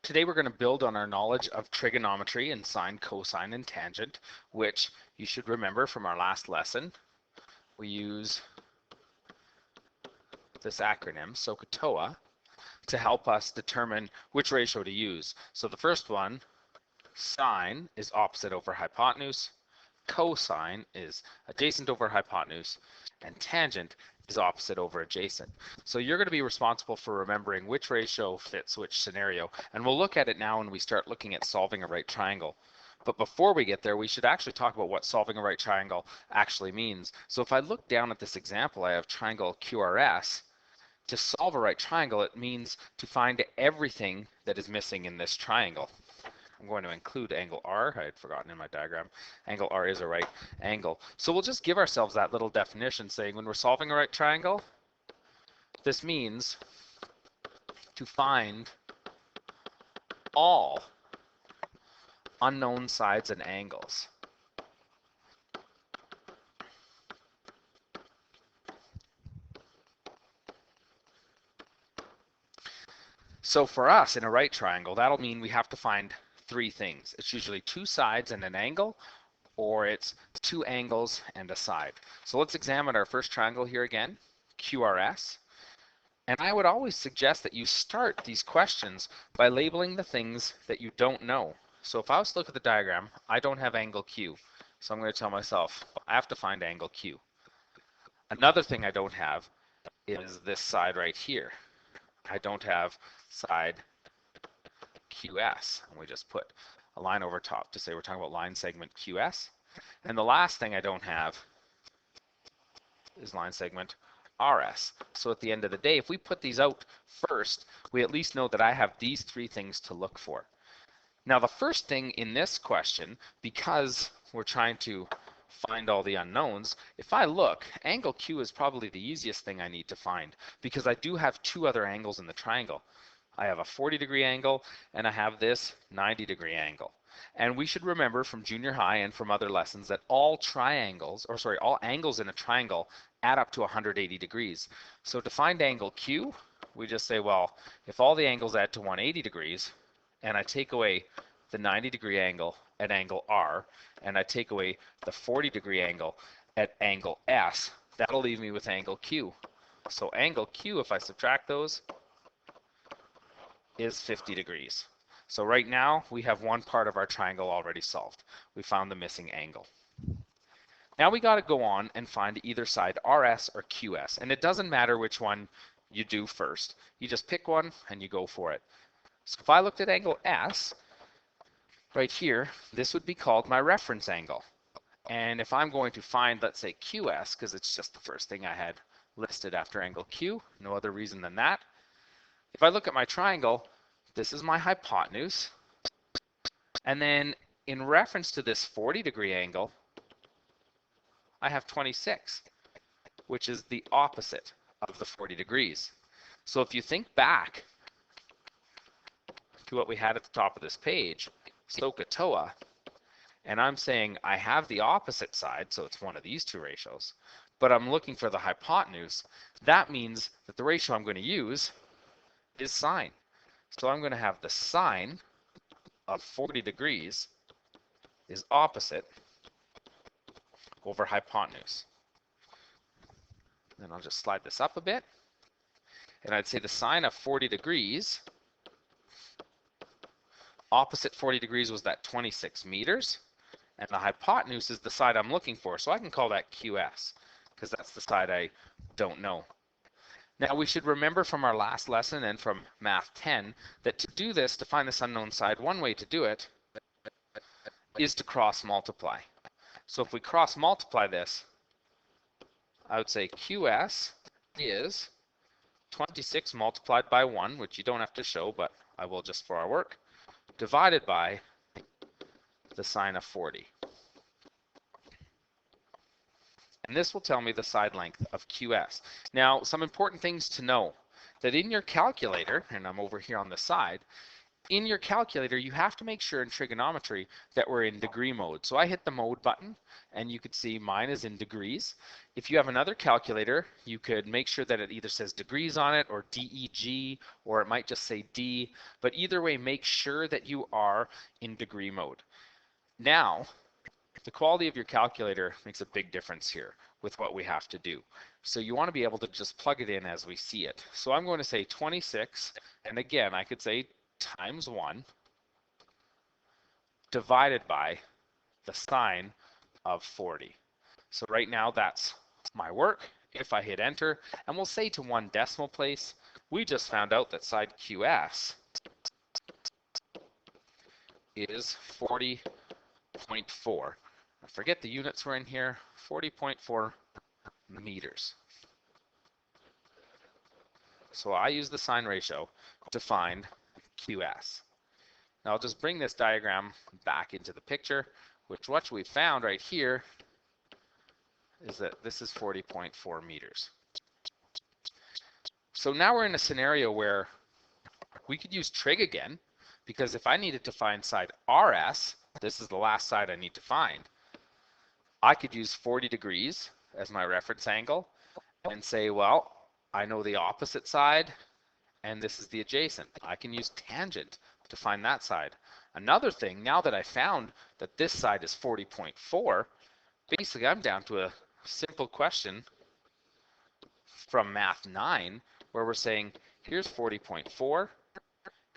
Today we're going to build on our knowledge of trigonometry and sine, cosine, and tangent, which you should remember from our last lesson. We use this acronym, SOHCAHTOA, to help us determine which ratio to use. So the first one, sine, is opposite over hypotenuse, cosine is adjacent over hypotenuse, and tangent is opposite over adjacent. So you're going to be responsible for remembering which ratio fits which scenario. And we'll look at it now when we start looking at solving a right triangle. But before we get there, we should actually talk about what solving a right triangle actually means. So if I look down at this example, I have triangle QRS. To solve a right triangle, it means to find everything that is missing in this triangle. I'm going to include angle R. I had forgotten in my diagram. Angle R is a right angle. So we'll just give ourselves that little definition saying when we're solving a right triangle, this means to find all unknown sides and angles. So for us in a right triangle, that'll mean we have to find three things. It's usually two sides and an angle, or it's two angles and a side. So let's examine our first triangle here again, QRS. And I would always suggest that you start these questions by labeling the things that you don't know. So if I was to look at the diagram, I don't have angle Q. So I'm going to tell myself, I have to find angle Q. Another thing I don't have is this side right here. I don't have side QS. And we just put a line over top to say we're talking about line segment QS. And the last thing I don't have is line segment RS. So at the end of the day, if we put these out first, we at least know that I have these three things to look for. Now the first thing in this question, because we're trying to find all the unknowns, if I look, angle Q is probably the easiest thing I need to find because I do have two other angles in the triangle. I have a 40-degree angle and I have this 90-degree angle. And we should remember from junior high and from other lessons that all angles in a triangle add up to 180 degrees. So to find angle Q, we just say, well, if all the angles add to 180 degrees, and I take away the 90-degree angle at angle R, and I take away the 40-degree angle at angle S, that'll leave me with angle Q. So angle Q, if I subtract those, is 50 degrees. So right now, we have one part of our triangle already solved. We found the missing angle. Now we got to go on and find either side RS or QS. And it doesn't matter which one you do first. You just pick one and you go for it. So if I looked at angle S, right here, this would be called my reference angle. And if I'm going to find, let's say, QS, because it's just the first thing I had listed after angle Q, no other reason than that. If I look at my triangle, this is my hypotenuse. And then in reference to this 40-degree angle, I have 26, which is the opposite of the 40 degrees. So if you think back to what we had at the top of this page, SOHCAHTOA, and I'm saying I have the opposite side, so it's one of these two ratios, but I'm looking for the hypotenuse, that means that the ratio I'm going to use is sine. So I'm going to have the sine of 40 degrees is opposite over hypotenuse. Then I'll just slide this up a bit. And I'd say the sine of 40 degrees, opposite 40 degrees was that 26 meters. And the hypotenuse is the side I'm looking for. So I can call that QS because that's the side I don't know. Now we should remember from our last lesson and from Math 10 that to do this, to find this unknown side, one way to do it is to cross multiply. So if we cross multiply this, I would say QS is 26 multiplied by 1, which you don't have to show, but I will just for our work, divided by the sine of 40. And this will tell me the side length of QS. Now, some important things to know, that in your calculator, and I'm over here on the side, in your calculator, you have to make sure in trigonometry that we're in degree mode. So I hit the mode button and you could see mine is in degrees. If you have another calculator, you could make sure that it either says degrees on it or DEG, or it might just say D, but either way, make sure that you are in degree mode. Now, the quality of your calculator makes a big difference here with what we have to do. So you want to be able to just plug it in as we see it. So I'm going to say 26, and again, I could say times 1 divided by the sine of 40. So right now that's my work. If I hit enter, and we'll say to 1 decimal place, we just found out that side QS is 40.4. I forget the units were in here, 40.4 meters. So I use the sine ratio to find QS. Now I'll just bring this diagram back into the picture, which what we found right here is that this is 40.4 meters. So now we're in a scenario where we could use trig again, because if I needed to find side RS, this is the last side I need to find, I could use 40 degrees as my reference angle and say, well, I know the opposite side and this is the adjacent. I can use tangent to find that side. Another thing, now that I found that this side is 40.4, basically I'm down to a simple question from Math 9 where we're saying here's 40.4,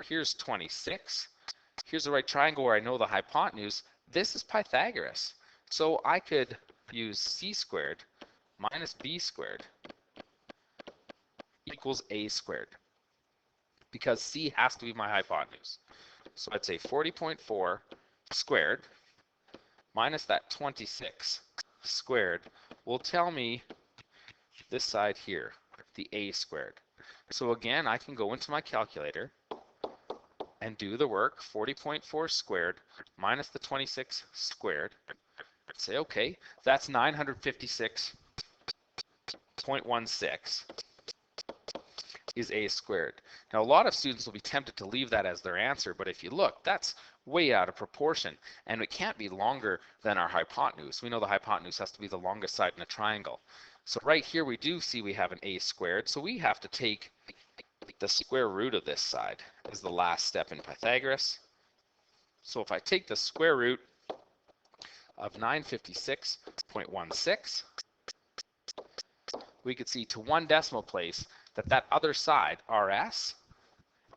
here's 26, here's the right triangle where I know the hypotenuse. This is Pythagoras. So I could use c squared minus b squared equals a squared, because c has to be my hypotenuse. So I'd say 40.4 squared minus that 26 squared will tell me this side here, the a squared. So again, I can go into my calculator and do the work, 40.4 squared minus the 26 squared. Say, okay, that's 956.16 is a squared. Now, a lot of students will be tempted to leave that as their answer, but if you look, that's way out of proportion, and it can't be longer than our hypotenuse. We know the hypotenuse has to be the longest side in a triangle. So right here we do see we have an a squared, so we have to take the square root of this side as the last step in Pythagoras. So if I take the square root of 956.16, we could see to 1 decimal place that that other side, RS,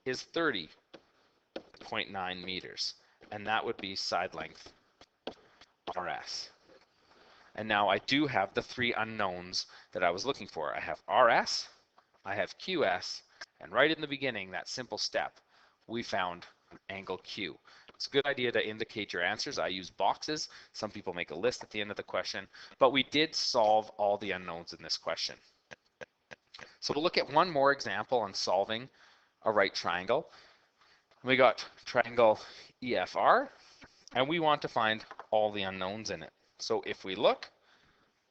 is 30.9 meters, and that would be side length RS. And now I do have the 3 unknowns that I was looking for. I have RS, I have QS, and right in the beginning, that simple step, we found angle Q. It's a good idea to indicate your answers. I use boxes. Some people make a list at the end of the question, but we did solve all the unknowns in this question. So we'll look at one more example on solving a right triangle. We got triangle EFR, and we want to find all the unknowns in it. So if we look,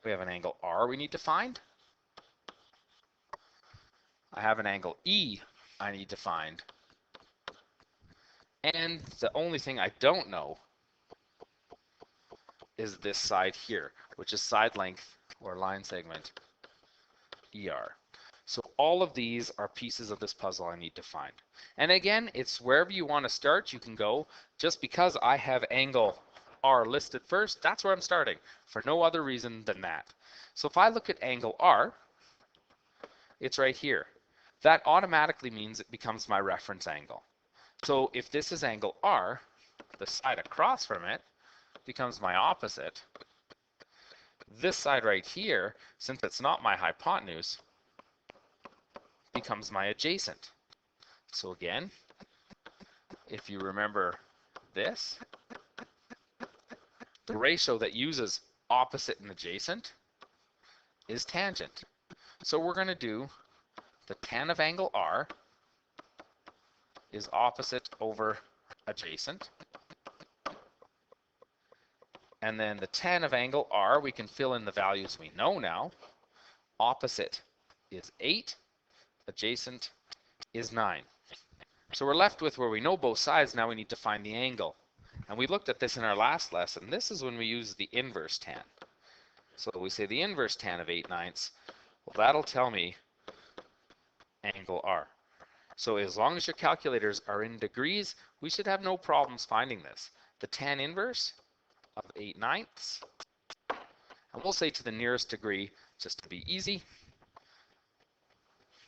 we have an angle R we need to find. I have an angle E I need to find. And the only thing I don't know is this side here, which is side length or line segment ER. So all of these are pieces of this puzzle I need to find. And again, it's wherever you want to start, you can go. Just because I have angle R listed first, that's where I'm starting, for no other reason than that. So if I look at angle R, it's right here. That automatically means it becomes my reference angle. So if this is angle R, the side across from it becomes my opposite. This side right here, since it's not my hypotenuse, becomes my adjacent. So again, if you remember this, the ratio that uses opposite and adjacent is tangent. So we're going to do the tan of angle R is opposite over adjacent. And then the tan of angle R, we can fill in the values we know now. Opposite is 8, adjacent is 9. So we're left with where we know both sides, now we need to find the angle. And we looked at this in our last lesson. This is when we use the inverse tan. So we say the inverse tan of 8/9, well, that'll tell me angle R. So as long as your calculators are in degrees, we should have no problems finding this. The tan inverse of 8/9, and we'll say to the nearest degree, just to be easy,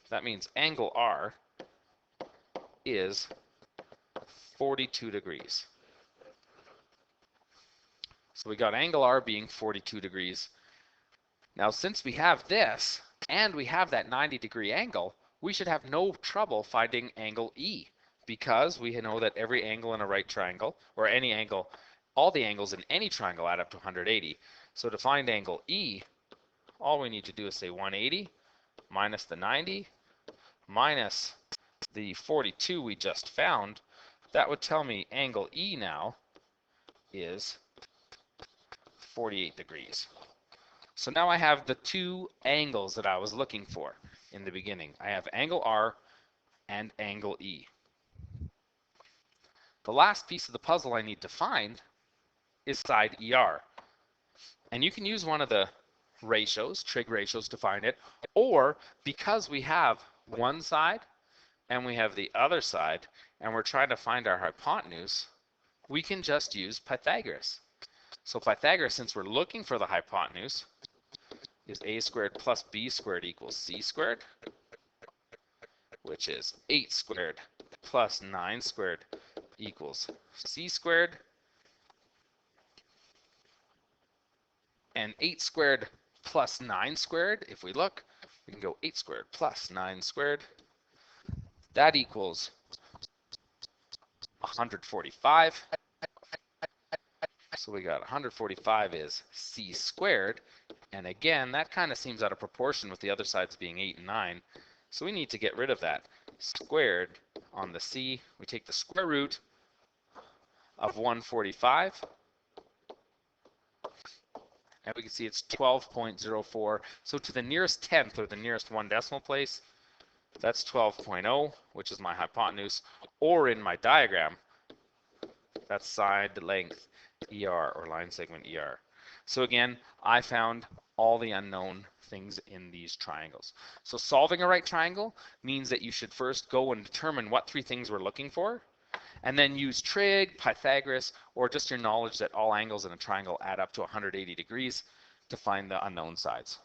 that means angle R is 42 degrees. So we got angle R being 42 degrees. Now, since we have this, and we have that 90-degree angle, we should have no trouble finding angle E, because we know that every angle in a right triangle, or any angle, all the angles in any triangle add up to 180. So to find angle E, all we need to do is say 180 minus the 90 minus the 42 we just found. That would tell me angle E now is 48 degrees. So now I have the two angles that I was looking for in the beginning. I have angle R and angle E. The last piece of the puzzle I need to find is side ER. And you can use one of the ratios, trig ratios, to find it, or because we have one side and we have the other side and we're trying to find our hypotenuse, we can just use Pythagoras. So Pythagoras, since we're looking for the hypotenuse, is a squared plus b squared equals c squared, which is 8 squared plus 9 squared equals c squared. And 8 squared plus 9 squared, if we look, we can go 8 squared plus 9 squared. That equals 145. So we got 145 is c squared. And again, that kind of seems out of proportion with the other sides being 8 and 9. So we need to get rid of that. Squared on the c, we take the square root of 145. And we can see it's 12.04. So to the nearest tenth, or the nearest one decimal place, that's 12.0, which is my hypotenuse. Or in my diagram, that's side length ER, or line segment ER. So again, I found all the unknown things in these triangles. So solving a right triangle means that you should first go and determine what three things we're looking for, and then use trig, Pythagoras, or just your knowledge that all angles in a triangle add up to 180 degrees to find the unknown sides.